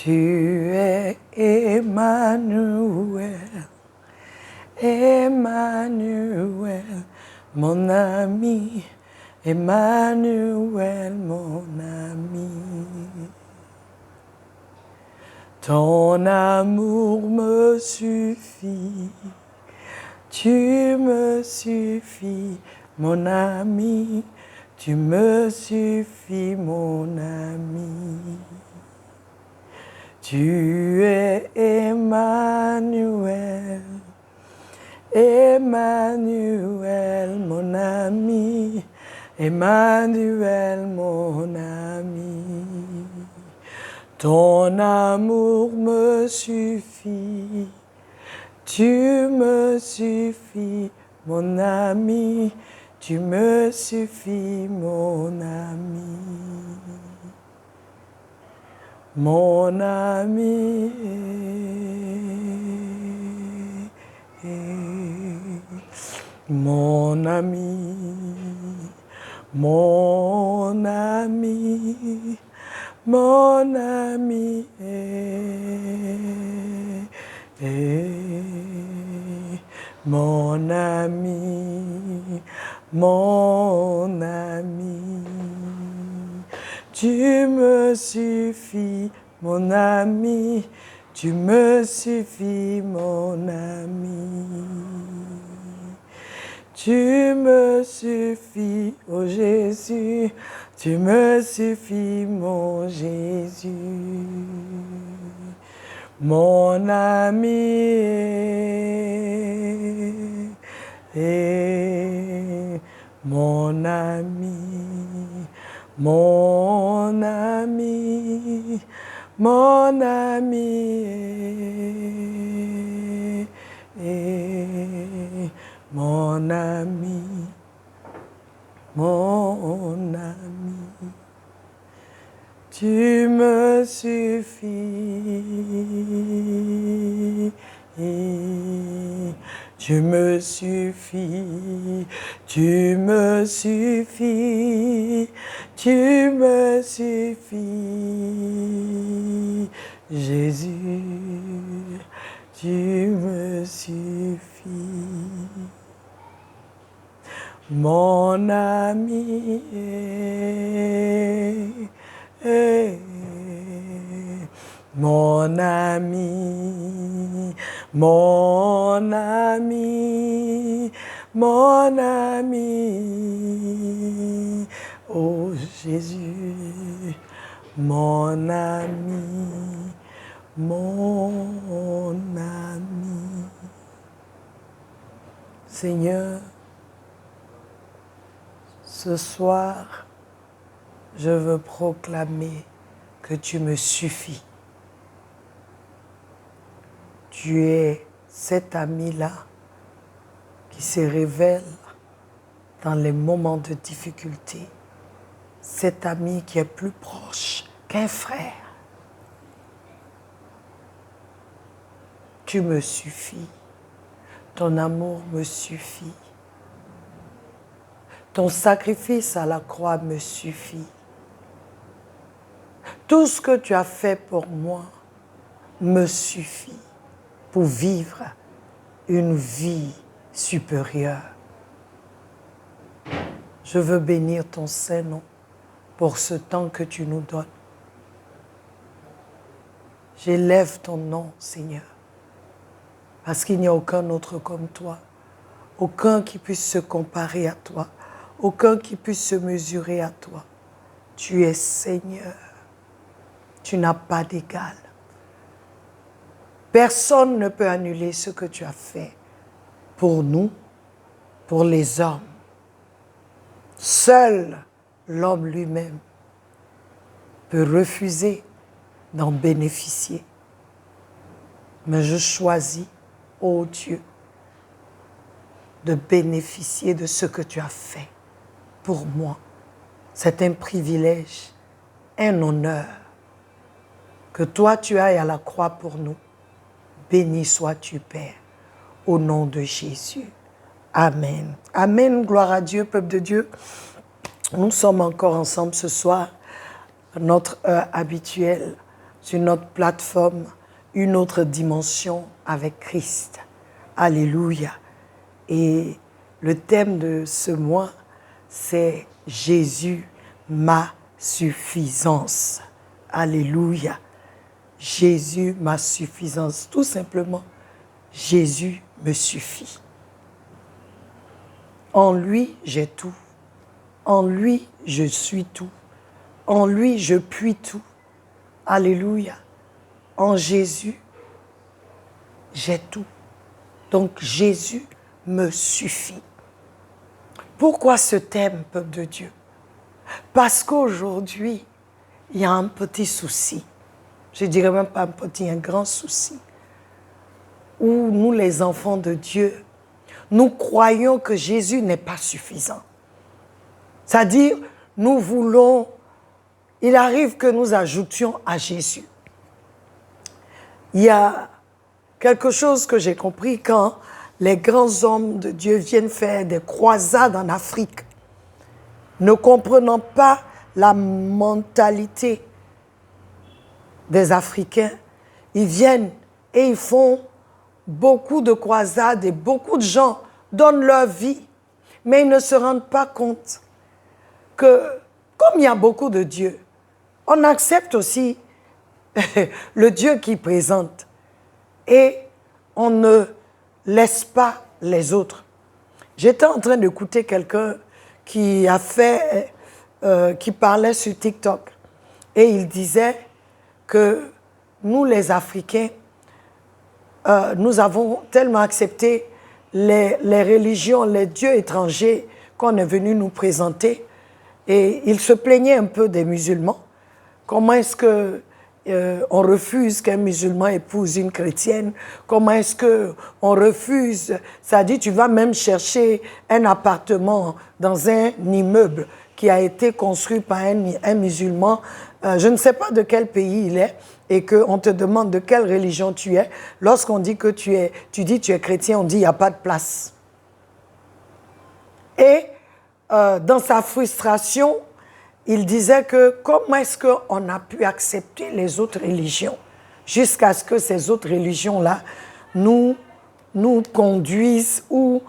Tu es Emmanuel, Emmanuel, mon ami, Emmanuel, mon ami. Ton amour me suffit, tu me suffis, mon ami, tu me suffis, mon ami. Tu es Emmanuel, Emmanuel, mon ami, Emmanuel, mon ami. Ton amour me suffit, tu me suffis, mon ami, tu me suffis, mon ami. Mon ami, mon ami, mon ami, mon ami, mon ami, mon ami. Tu me suffis, mon ami, tu me suffis, mon ami. Tu me suffis, oh Jésus, tu me suffis, mon Jésus. Mon ami, mon ami, mon ami, mon ami, mon ami, mon ami. Tu me suffis, tu me suffis, tu me suffis, tu me suffis, Jésus, tu me suffis. Mon ami, mon ami, mon ami, mon ami, oh Jésus, mon ami, mon ami. Seigneur, ce soir, je veux proclamer que tu me suffis. Tu es cet ami-là qui se révèle dans les moments de difficulté. Cet ami qui est plus proche qu'un frère. Tu me suffis. Ton amour me suffit. Ton sacrifice à la croix me suffit. Tout ce que tu as fait pour moi me suffit pour vivre une vie supérieure. Je veux bénir ton Saint-Nom pour ce temps que tu nous donnes. J'élève ton nom, Seigneur, parce qu'il n'y a aucun autre comme toi, aucun qui puisse se comparer à toi, aucun qui puisse se mesurer à toi. Tu es Seigneur, tu n'as pas d'égal. Personne ne peut annuler ce que tu as fait pour nous, pour les hommes. Seul l'homme lui-même peut refuser d'en bénéficier. Mais je choisis, ô Dieu, de bénéficier de ce que tu as fait pour moi. C'est un privilège, un honneur que toi tu ailles à la croix pour nous. Béni sois-tu, Père, au nom de Jésus. Amen. Amen. Gloire à Dieu, peuple de Dieu. Nous sommes encore ensemble ce soir, à notre heure habituelle. sur notre plateforme une autre dimension avec Christ. Alléluia. Et le thème de ce mois, c'est Jésus, ma suffisance. Alléluia. Jésus, ma suffisance. Tout simplement, Jésus me suffit. En lui, j'ai tout. En lui, je suis tout. En lui, je puis tout. Alléluia. En Jésus, j'ai tout. Donc, Jésus me suffit. Pourquoi ce thème, peuple de Dieu? Parce qu'aujourd'hui, il y a un petit souci. Je ne dirais même pas un petit, un grand souci. Où nous, les enfants de Dieu, nous croyons que Jésus n'est pas suffisant. C'est-à-dire, nous voulons, il arrive que nous ajoutions à Jésus. Il y a quelque chose que j'ai compris quand les grands hommes de Dieu viennent faire des croisades en Afrique, ne comprenant pas la mentalité des Africains. Ils viennent et ils font beaucoup de croisades et beaucoup de gens donnent leur vie, mais ils ne se rendent pas compte que, comme il y a beaucoup de dieux, on accepte aussi le Dieu qui présente et on ne laisse pas les autres. J'étais en train d'écouter quelqu'un qui qui parlait sur TikTok et il disait que nous, les Africains, nous avons tellement accepté les religions, les dieux étrangers qu'on est venu nous présenter. Et il se plaignait un peu des musulmans. Comment est-ce que on refuse qu'un musulman épouse une chrétienne? Comment est-ce qu'on refuse? Ça dit, tu vas même chercher un appartement dans un immeuble qui a été construit par un musulman. Je ne sais pas de quel pays il est et qu'on te demande de quelle religion tu es. Lorsqu'on dit que tu dis tu es chrétien, on dit il n'y a pas de place. Et dans sa frustration, il disait que comment est-ce qu'on a pu accepter les autres religions jusqu'à ce que ces autres religions-là nous conduisent ou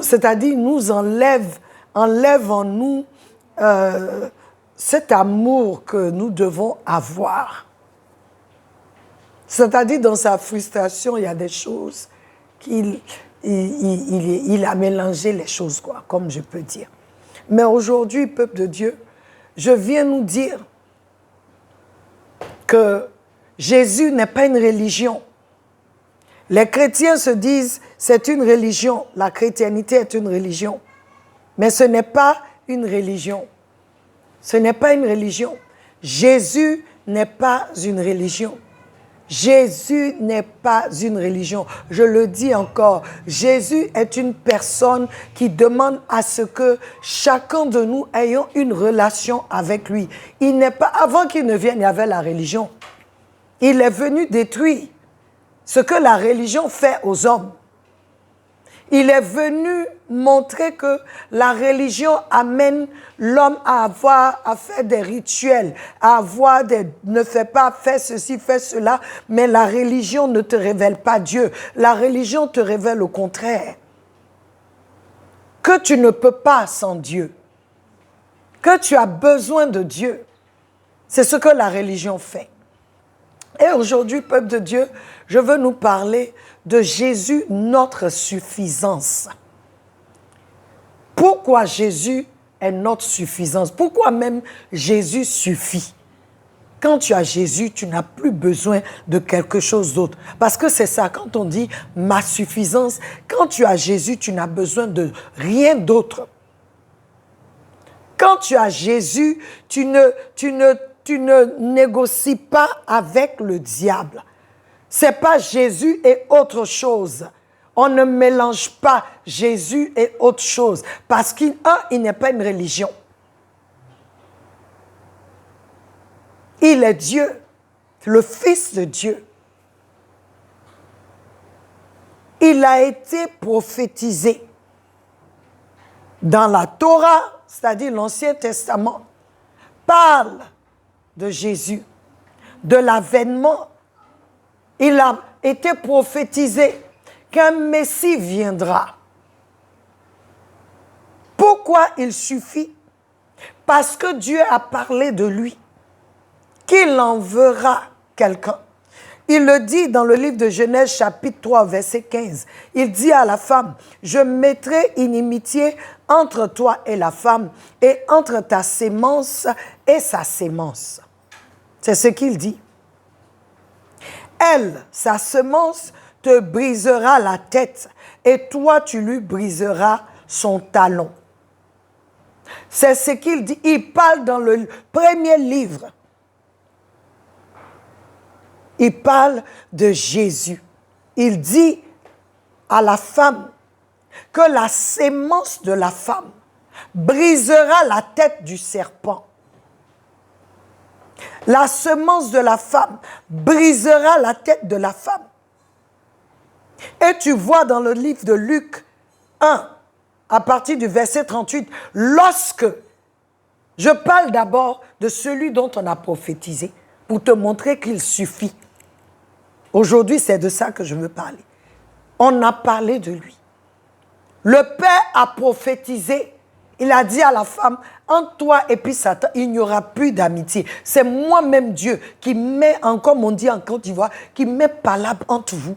c'est-à-dire nous enlèvent en nous cet amour que nous devons avoir. C'est-à-dire dans sa frustration, il y a des choses qu'il a mélangé les choses, quoi, comme je peux dire. Mais aujourd'hui, peuple de Dieu, je viens nous dire que Jésus n'est pas une religion. Les chrétiens se disent c'est une religion, la chrétienté est une religion. Mais ce n'est pas une religion. Ce n'est pas une religion. Jésus n'est pas une religion. Jésus n'est pas une religion. Je le dis encore, Jésus est une personne qui demande à ce que chacun de nous ayons une relation avec lui. Il n'est pas, avant qu'il ne vienne, il y avait la religion. Il est venu détruire ce que la religion fait aux hommes. Il est venu montrer que la religion amène l'homme à faire des rituels, ne fais pas, fais ceci, fais cela, mais la religion ne te révèle pas Dieu. La religion te révèle au contraire que tu ne peux pas sans Dieu, que tu as besoin de Dieu. C'est ce que la religion fait. Et aujourd'hui, peuple de Dieu, je veux nous parler de Jésus, notre suffisance. Pourquoi Jésus est notre suffisance? Pourquoi même Jésus suffit? Quand tu as Jésus, tu n'as plus besoin de quelque chose d'autre. Parce que c'est ça, quand on dit ma suffisance, quand tu as Jésus, tu n'as besoin de rien d'autre. Quand tu as Jésus, tu ne négocies pas avec le diable. C'est pas Jésus et autre chose. On ne mélange pas Jésus et autre chose. Parce qu'il n'est pas une religion. Il est Dieu, le Fils de Dieu. Il a été prophétisé dans la Torah, c'est-à-dire l'Ancien Testament, parle de Jésus, de l'avènement, il a été prophétisé qu'un Messie viendra. Pourquoi il suffit? Parce que Dieu a parlé de lui, qu'il enverra quelqu'un. Il le dit dans le livre de Genèse chapitre 3 verset 15. Il dit à la femme, je mettrai inimitié entre toi et la femme et entre ta sémence et sa sémence. C'est ce qu'il dit. Elle, sa semence, te brisera la tête et toi tu lui briseras son talon. C'est ce qu'il dit. Il parle dans le premier livre. Il parle de Jésus. Il dit à la femme que la sémence de la femme brisera la tête du serpent. La semence de la femme brisera la tête de la femme. Et tu vois dans le livre de Luc 1, à partir du verset 38, lorsque je parle d'abord de celui dont on a prophétisé, pour te montrer qu'il suffit. Aujourd'hui, c'est de ça que je veux parler. On a parlé de lui. Le Père a prophétisé. Il a dit à la femme, entre toi et puis Satan, il n'y aura plus d'amitié. C'est moi-même Dieu qui met, comme on dit en Côte d'Ivoire, qui met palabre entre vous.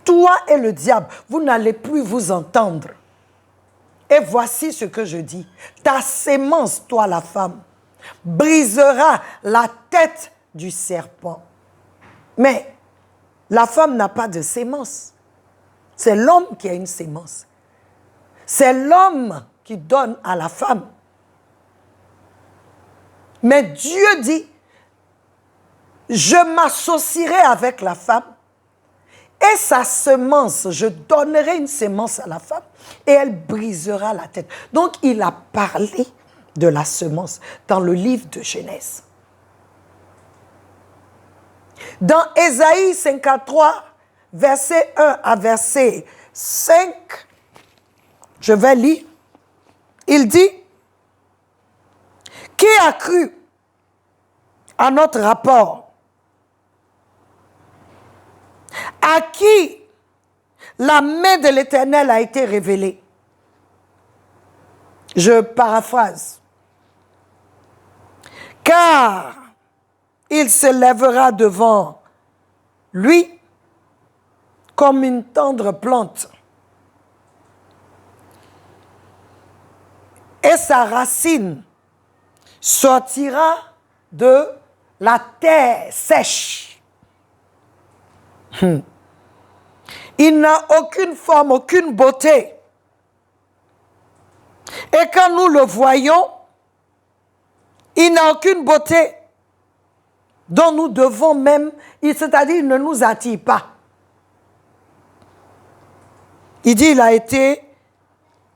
Toi et le diable, vous n'allez plus vous entendre. Et voici ce que je dis. Ta sémence, toi la femme, brisera la tête du serpent. Mais la femme n'a pas de sémence. C'est l'homme qui a une sémence. C'est l'homme qui donne à la femme. Mais Dieu dit, je m'associerai avec la femme et sa semence, je donnerai une sémence à la femme et elle brisera la tête. Donc il a parlé de la semence dans le livre de Genèse. Dans Ésaïe 53, verset 1 à verset 5, je vais lire, il dit, qui a cru à notre rapport? À qui la main de l'Éternel a été révélée? Je paraphrase. Car il se lèvera devant lui comme une tendre plante. Et sa racine sortira de la terre sèche. Il n'a aucune forme, aucune beauté. Et quand nous le voyons, il n'a aucune beauté dont nous devons même, c'est-à-dire il ne nous attire pas. Il dit il a été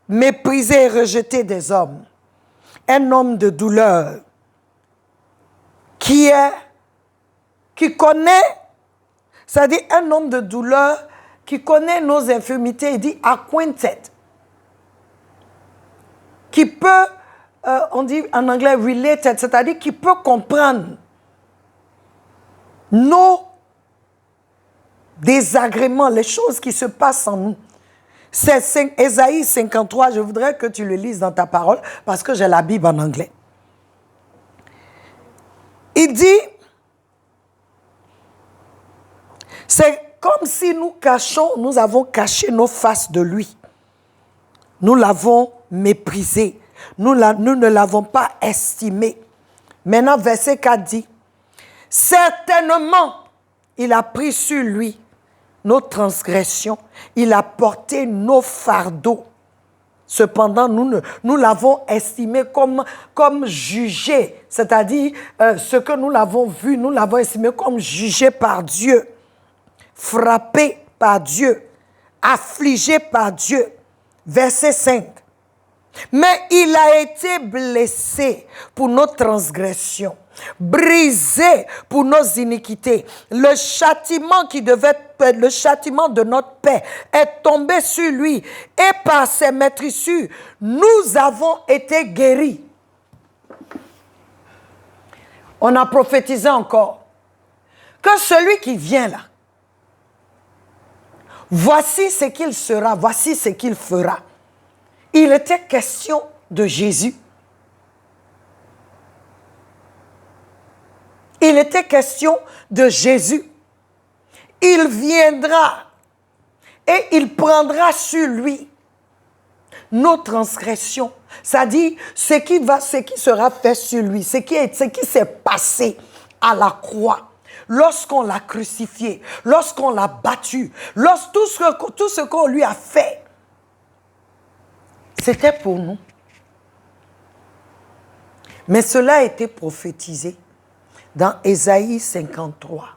méprisé et rejeté des hommes. Un homme de douleur qui connaît, c'est-à-dire un homme de douleur qui connaît nos infirmités, il dit acquainted, qui peut, on dit en anglais related, c'est-à-dire qui peut comprendre nos désagréments, les choses qui se passent en nous. C'est Ésaïe 53, je voudrais que tu le lises dans ta parole parce que j'ai la Bible en anglais. Il dit, c'est comme si nous avons caché nos faces de lui. Nous l'avons méprisé. Nous ne l'avons pas estimé. Maintenant, verset 4 dit, certainement, il a pris sur lui nos transgressions, il a porté nos fardeaux. Cependant, nous l'avons estimé comme jugé, c'est-à-dire ce que nous l'avons vu, nous l'avons estimé comme jugé par Dieu, frappé par Dieu, affligé par Dieu. Verset 5. Mais il a été blessé pour nos transgressions, brisé pour nos iniquités. Le châtiment le châtiment de notre paix est tombé sur lui et par ses maîtrissures, nous avons été guéris. On a prophétisé encore que celui qui vient là, voici ce qu'il sera, voici ce qu'il fera. Il était question de Jésus. Il était question de Jésus. Il viendra et il prendra sur lui nos transgressions. C'est-à-dire ce qui sera fait sur lui, ce qui s'est passé à la croix, lorsqu'on l'a crucifié, lorsqu'on l'a battu, tout ce qu'on lui a fait, c'était pour nous. Mais cela a été prophétisé dans Ésaïe 53.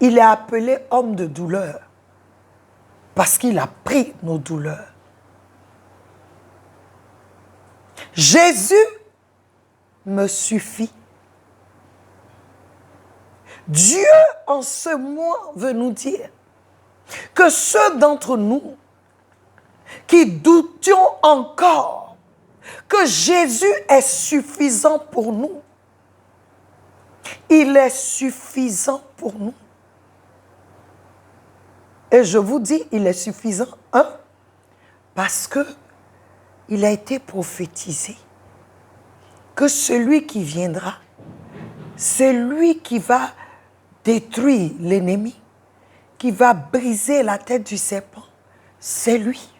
Il est appelé homme de douleur parce qu'il a pris nos douleurs. Jésus me suffit. Dieu en ce mois veut nous dire que ceux d'entre nous qui doutions encore que Jésus est suffisant pour nous, il est suffisant pour nous. Et je vous dis, il est suffisant, parce que il a été prophétisé que celui qui viendra, c'est lui qui va détruire l'ennemi, qui va briser la tête du serpent. C'est lui.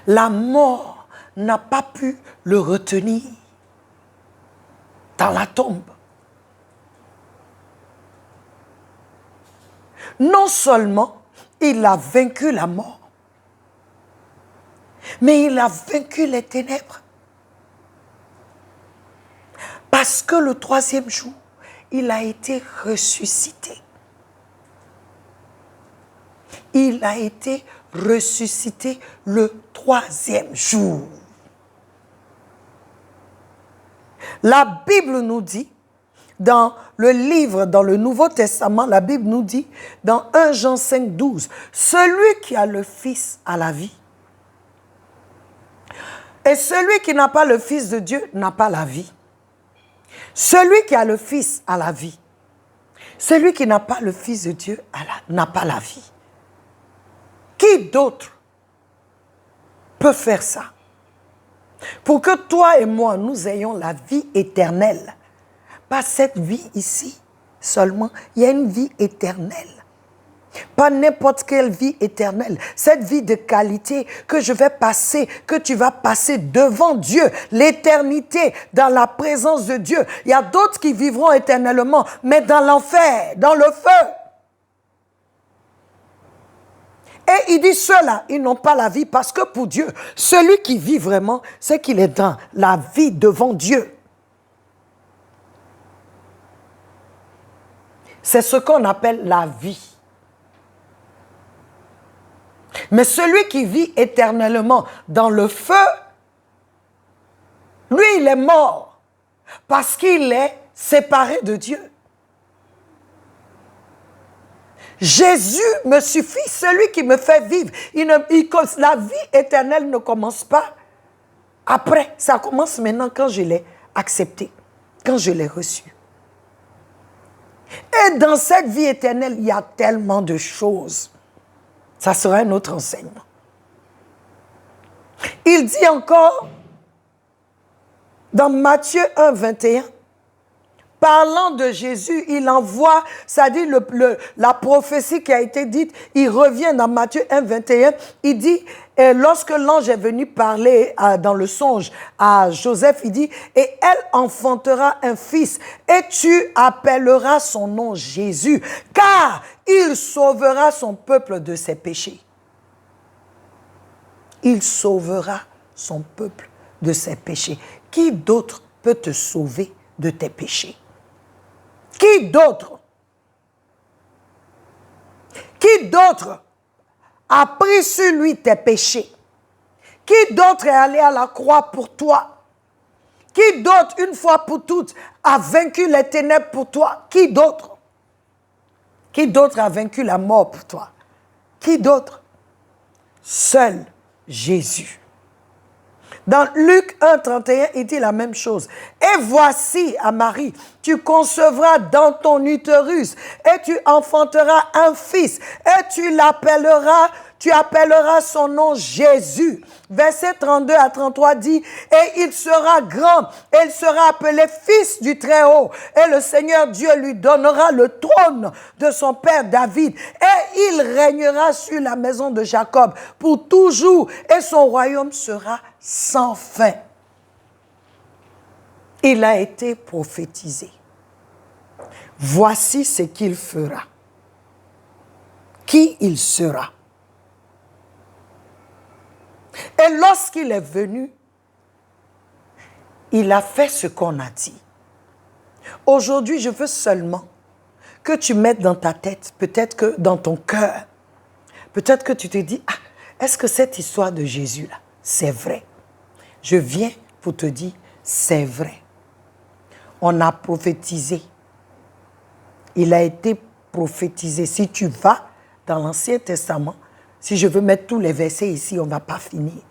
La mort n'a pas pu le retenir dans la tombe. Non seulement il a vaincu la mort, mais il a vaincu les ténèbres. Parce que le troisième jour, il a été ressuscité. Il a été ressuscité le troisième jour. La Bible nous dit, dans le livre, dans le Nouveau Testament, la Bible nous dit, dans 1 Jean 5, 12, celui qui a le Fils a la vie. Et celui qui n'a pas le Fils de Dieu n'a pas la vie. Celui qui a le Fils a la vie. Celui qui n'a pas le Fils de Dieu n'a pas la vie. Qui d'autre peut faire ça? Pour que toi et moi, nous ayons la vie éternelle. Pas cette vie ici seulement, il y a une vie éternelle. Pas n'importe quelle vie éternelle. Cette vie de qualité que je vais passer, que tu vas passer devant Dieu, l'éternité, dans la présence de Dieu. Il y a d'autres qui vivront éternellement, mais dans l'enfer, dans le feu. Et il dit ceux-là, ils n'ont pas la vie parce que pour Dieu, celui qui vit vraiment, c'est qu'il est dans la vie devant Dieu. C'est ce qu'on appelle la vie. Mais celui qui vit éternellement dans le feu, lui, il est mort parce qu'il est séparé de Dieu. Jésus me suffit, celui qui me fait vivre. La vie éternelle ne commence pas après. Ça commence maintenant quand je l'ai accepté, quand je l'ai reçu. Et dans cette vie éternelle, il y a tellement de choses. Ça sera un autre enseignement. Il dit encore, dans Matthieu 1, 21, parlant de Jésus, il envoie, c'est-à-dire la prophétie qui a été dite, il revient dans Matthieu 1, 21, il dit, lorsque l'ange est venu parler dans le songe à Joseph, il dit, et elle enfantera un fils, et tu appelleras son nom Jésus, car il sauvera son peuple de ses péchés. Il sauvera son peuple de ses péchés. Qui d'autre peut te sauver de tes péchés? Qui d'autre? Qui d'autre a pris sur lui tes péchés? Qui d'autre est allé à la croix pour toi? Qui d'autre, une fois pour toutes, a vaincu les ténèbres pour toi? Qui d'autre? Qui d'autre a vaincu la mort pour toi? Qui d'autre? Seul Jésus. Dans Luc 1, 31, il dit la même chose. Et voici à Marie, tu concevras dans ton utérus et tu enfanteras un fils et tu appelleras son nom Jésus. Verset 32 à 33 dit, et il sera grand, et il sera appelé fils du Très-Haut, et le Seigneur Dieu lui donnera le trône de son père David, et il régnera sur la maison de Jacob pour toujours, et son royaume sera sans fin. Il a été prophétisé. Voici ce qu'il fera. Qui il sera. Et lorsqu'il est venu, il a fait ce qu'on a dit. Aujourd'hui, je veux seulement que tu mettes dans ta tête, peut-être que dans ton cœur, peut-être que tu te dis, ah, est-ce que cette histoire de Jésus-là, c'est vrai? Je viens pour te dire, c'est vrai. On a prophétisé. Il a été prophétisé. Si tu vas dans l'Ancien Testament, si je veux mettre tous les versets ici, on ne va pas finir.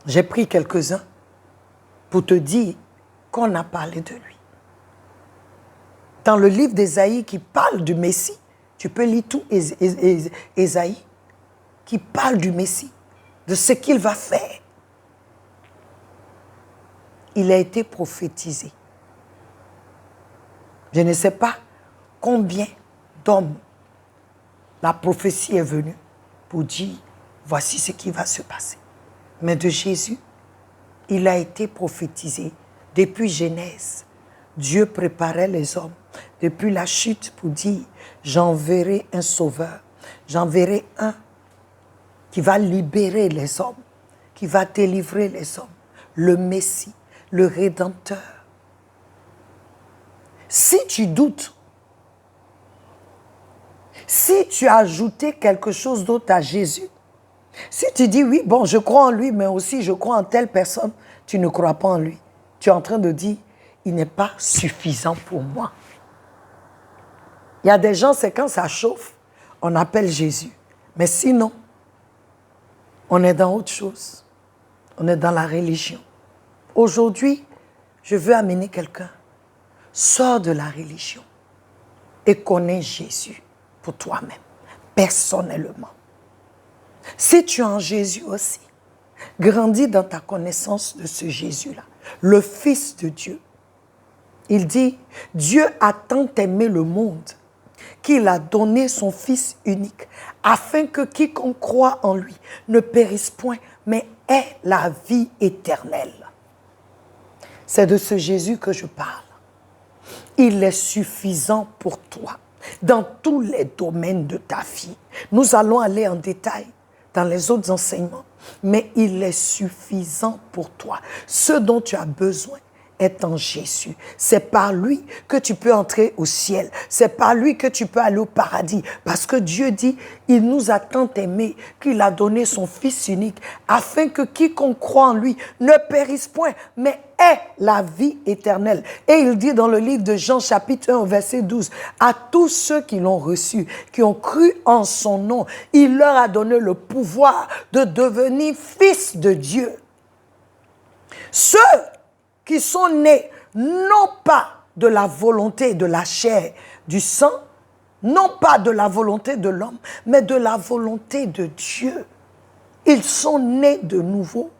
J'ai pris quelques-uns pour te dire qu'on a parlé de lui. Dans le livre d'Ésaïe qui parle du Messie, tu peux lire tout Ésaïe qui parle du Messie, de ce qu'il va faire. Il a été prophétisé. Je ne sais pas combien d'hommes la prophétie est venue pour dire, voici ce qui va se passer. Mais de Jésus, il a été prophétisé depuis Genèse. Dieu préparait les hommes depuis la chute pour dire, j'enverrai un sauveur, j'enverrai un qui va libérer les hommes, qui va délivrer les hommes, le Messie, le Rédempteur. Si tu doutes, si tu as ajouté quelque chose d'autre à Jésus, si tu dis, oui, bon, je crois en lui, mais aussi je crois en telle personne, tu ne crois pas en lui. Tu es en train de dire, il n'est pas suffisant pour moi. Il y a des gens, c'est quand ça chauffe, on appelle Jésus. Mais sinon, on est dans autre chose. On est dans la religion. Aujourd'hui, je veux amener quelqu'un. Sors de la religion et connais Jésus pour toi-même, personnellement. Si tu es en Jésus aussi, grandis dans ta connaissance de ce Jésus-là, le Fils de Dieu. Il dit, Dieu a tant aimé le monde qu'il a donné son Fils unique, afin que quiconque croit en lui ne périsse point, mais ait la vie éternelle. C'est de ce Jésus que je parle. Il est suffisant pour toi dans tous les domaines de ta vie. Nous allons aller en détail dans les autres enseignements, mais il est suffisant pour toi. Ce dont tu as besoin est en Jésus. C'est par lui que tu peux entrer au ciel. C'est par lui que tu peux aller au paradis. Parce que Dieu dit, il nous a tant aimés qu'il a donné son Fils unique afin que quiconque croit en lui ne périsse point, mais ait la vie éternelle. Et il dit dans le livre de Jean chapitre 1 verset 12, à tous ceux qui l'ont reçu, qui ont cru en son nom, il leur a donné le pouvoir de devenir fils de Dieu. Ceux qui sont nés non pas de la volonté de la chair, du sang, non pas de la volonté de l'homme, mais de la volonté de Dieu. Ils sont nés de nouveau.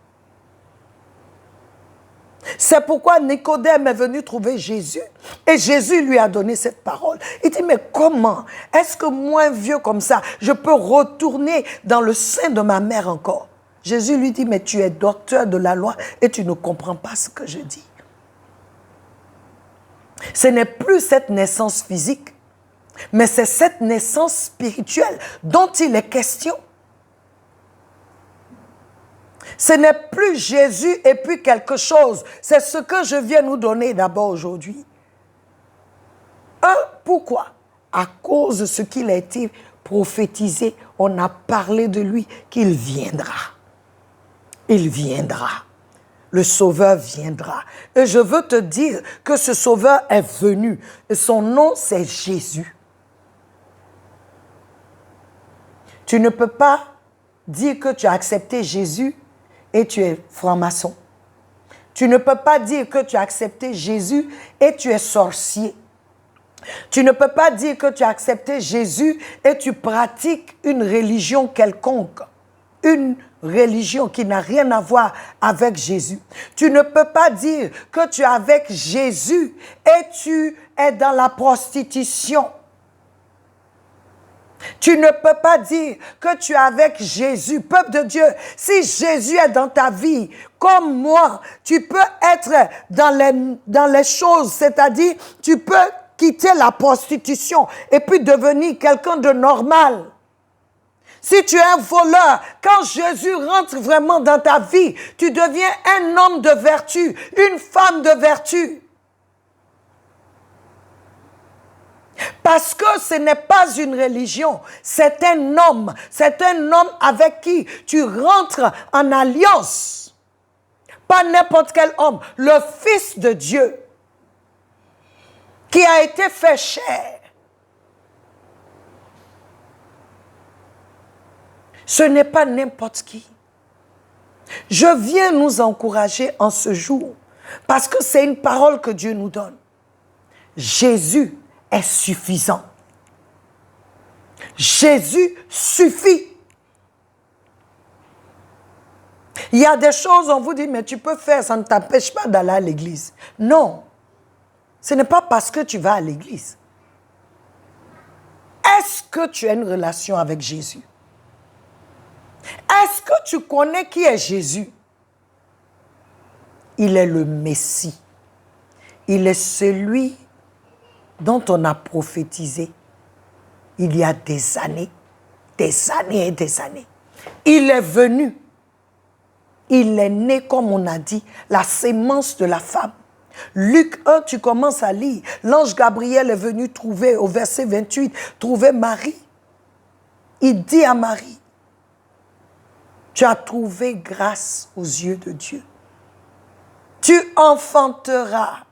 C'est pourquoi Nicodème est venu trouver Jésus et Jésus lui a donné cette parole. Il dit, mais comment est-ce que moi, vieux comme ça, je peux retourner dans le sein de ma mère encore? Jésus lui dit, mais tu es docteur de la loi et tu ne comprends pas ce que je dis. Ce n'est plus cette naissance physique, mais c'est cette naissance spirituelle dont il est question. Ce n'est plus Jésus et puis quelque chose. C'est ce que je viens nous donner d'abord aujourd'hui. Pourquoi? À cause de ce qu'il a été prophétisé, on a parlé de lui, qu'il viendra. Il viendra. Le Sauveur viendra. Et je veux te dire que ce Sauveur est venu. Et son nom, c'est Jésus. Tu ne peux pas dire que tu as accepté Jésus et tu es franc-maçon. Tu ne peux pas dire que tu as accepté Jésus et tu es sorcier. Tu ne peux pas dire que tu as accepté Jésus et tu pratiques une religion quelconque. Une religion qui n'a rien à voir avec Jésus. Tu ne peux pas dire que tu es avec Jésus et tu es dans la prostitution. Tu ne peux pas dire que tu es avec Jésus, peuple de Dieu. Si Jésus est dans ta vie, comme moi, tu peux être dans les choses, c'est-à-dire tu peux quitter la prostitution et puis devenir quelqu'un de normal. Si tu es un voleur, quand Jésus rentre vraiment dans ta vie, tu deviens un homme de vertu, une femme de vertu. Parce que ce n'est pas une religion, c'est un homme avec qui tu rentres en alliance. Pas n'importe quel homme, le Fils de Dieu qui a été fait chair. Ce n'est pas n'importe qui. Je viens nous encourager en ce jour parce que c'est une parole que Dieu nous donne. Jésus est suffisant. Jésus suffit. Il y a des choses, on vous dit, mais tu peux faire, ça ne t'empêche pas d'aller à l'église. Non, ce n'est pas parce que tu vas à l'église. Est-ce que tu as une relation avec Jésus? Est-ce que tu connais qui est Jésus? Il est le Messie. Il est celui dont on a prophétisé il y a des années et des années. Il est venu. Il est né, comme on a dit, la sémence de la femme. Luc 1, tu commences à lire. L'ange Gabriel est venu trouver, au verset 28, trouver Marie. Il dit à Marie, tu as trouvé grâce aux yeux de Dieu. Tu enfanteras.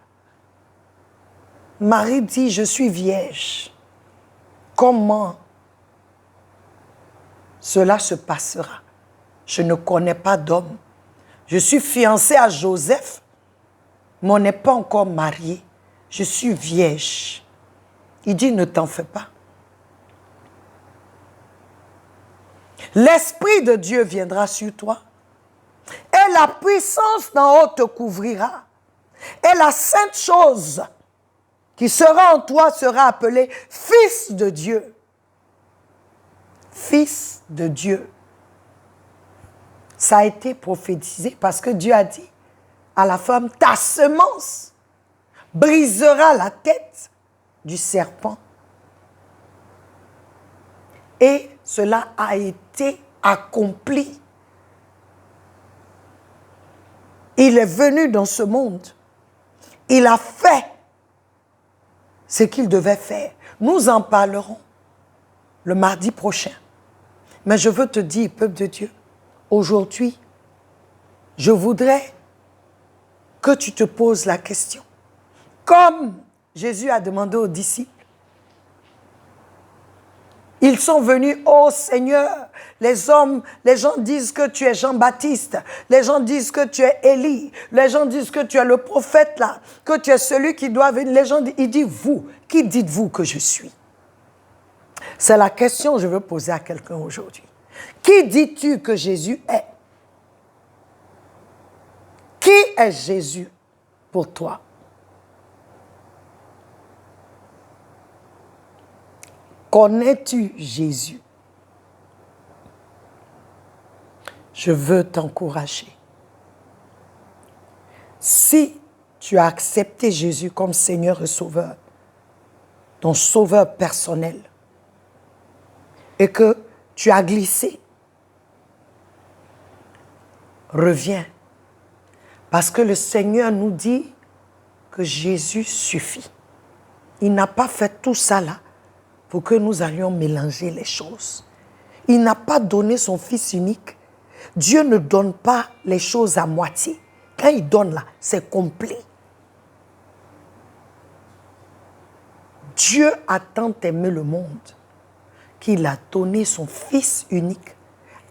Marie dit, je suis vierge. Comment cela se passera? Je ne connais pas d'homme. Je suis fiancée à Joseph, mais on n'est pas encore marié. Je suis vierge. Il dit, ne t'en fais pas. L'Esprit de Dieu viendra sur toi et la puissance d'en haut te couvrira. Et la sainte chose qui sera en toi sera appelée Fils de Dieu. Fils de Dieu. Ça a été prophétisé parce que Dieu a dit à la femme, ta semence brisera la tête du serpent. Et cela a été accompli. Il est venu dans ce monde. Il a fait ce qu'il devait faire. Nous en parlerons le mardi prochain. Mais je veux te dire, peuple de Dieu, aujourd'hui, je voudrais que tu te poses la question. Comme Jésus a demandé aux disciples, ils sont venus, oh Seigneur, les gens disent que tu es Jean-Baptiste, les gens disent que tu es Élie, les gens disent que tu es le prophète là, que tu es celui qui doit venir. Les gens disent, il dit, vous, qui dites-vous que je suis? C'est la question que je veux poser à quelqu'un aujourd'hui. Qui dis-tu que Jésus est? Qui est Jésus pour toi? Connais-tu Jésus? Je veux t'encourager. Si tu as accepté Jésus comme Seigneur et Sauveur, ton Sauveur personnel, et que tu as glissé, reviens. Parce que le Seigneur nous dit que Jésus suffit. Il n'a pas fait tout ça là pour que nous allions mélanger les choses. Il n'a pas donné son Fils unique. Dieu ne donne pas les choses à moitié. Quand il donne là, c'est complet. Dieu a tant aimé le monde qu'il a donné son Fils unique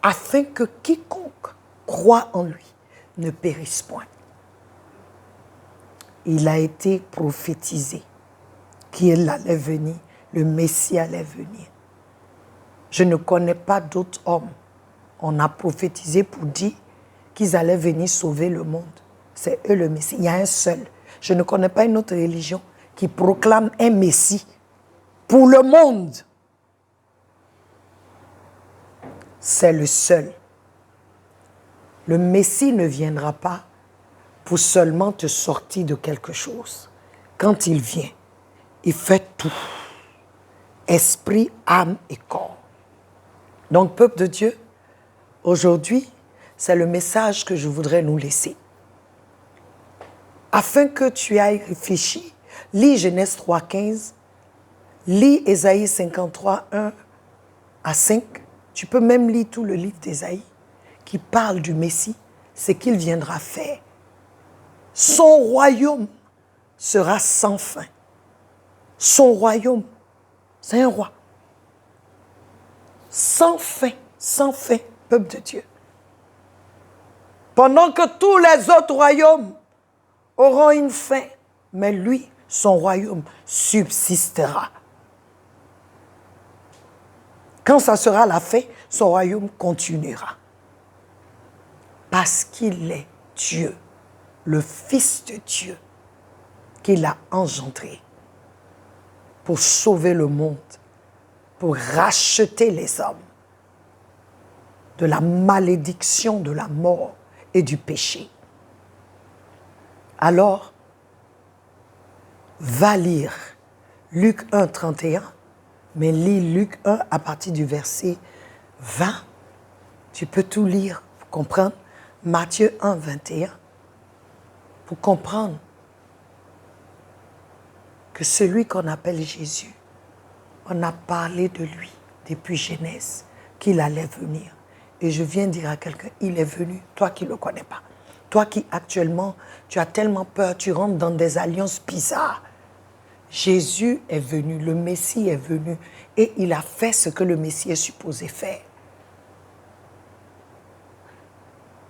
afin que quiconque croient en lui ne périssent point. Il a été prophétisé qu'il allait venir, le Messie allait venir. Je ne connais pas d'autres hommes. On a prophétisé pour dire qu'ils allaient venir sauver le monde. C'est eux le Messie. Il y a un seul. Je ne connais pas une autre religion qui proclame un Messie pour le monde. C'est le seul. Le Messie ne viendra pas pour seulement te sortir de quelque chose. Quand il vient, il fait tout. Esprit, âme et corps. Donc, peuple de Dieu, aujourd'hui, c'est le message que je voudrais nous laisser. Afin que tu ailles réfléchir, lis Genèse 3,15, lis Ésaïe 53, 1 à 5. Tu peux même lire tout le livre d'Ésaïe qui parle du Messie, ce qu'il viendra faire. Son royaume sera sans fin. Son royaume, c'est un roi. Sans fin, peuple de Dieu. Pendant que tous les autres royaumes auront une fin, mais lui, son royaume subsistera. Quand ça sera la fin, son royaume continuera. Parce qu'il est Dieu, le Fils de Dieu, qu'il a engendré pour sauver le monde, pour racheter les hommes de la malédiction, de la mort et du péché. Alors, va lire Luc 1, 31, mais lis Luc 1 à partir du verset 20. Tu peux tout lire pour comprendre. Matthieu 1, 21, pour comprendre que celui qu'on appelle Jésus, on a parlé de lui depuis Genèse, qu'il allait venir. Et je viens dire à quelqu'un, il est venu, toi qui ne le connais pas. Toi qui actuellement, tu as tellement peur, tu rentres dans des alliances bizarres. Jésus est venu, le Messie est venu et il a fait ce que le Messie est supposé faire.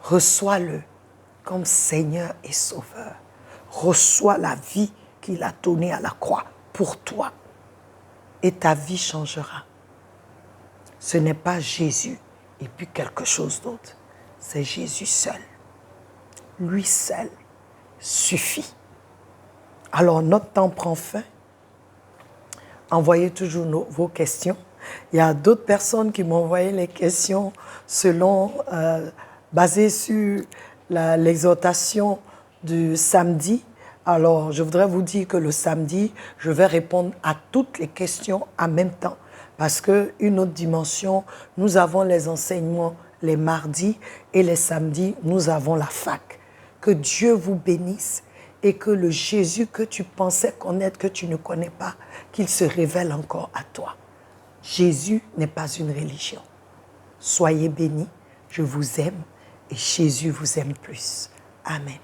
Reçois-le comme Seigneur et Sauveur. Reçois la vie qu'il a donnée à la croix pour toi. Et ta vie changera. Ce n'est pas Jésus et puis quelque chose d'autre. C'est Jésus seul. Lui seul suffit. Alors, notre temps prend fin. Envoyez toujours vos questions. Il y a d'autres personnes qui m'ont envoyé les questions basées sur l'exhortation du samedi. Alors, je voudrais vous dire que le samedi, je vais répondre à toutes les questions en même temps. Parce qu'une autre dimension, nous avons les enseignements les mardis et les samedis, nous avons la fac. Que Dieu vous bénisse et que le Jésus que tu pensais connaître, que tu ne connais pas, qu'il se révèle encore à toi. Jésus n'est pas une religion. Soyez bénis, je vous aime et Jésus vous aime plus. Amen.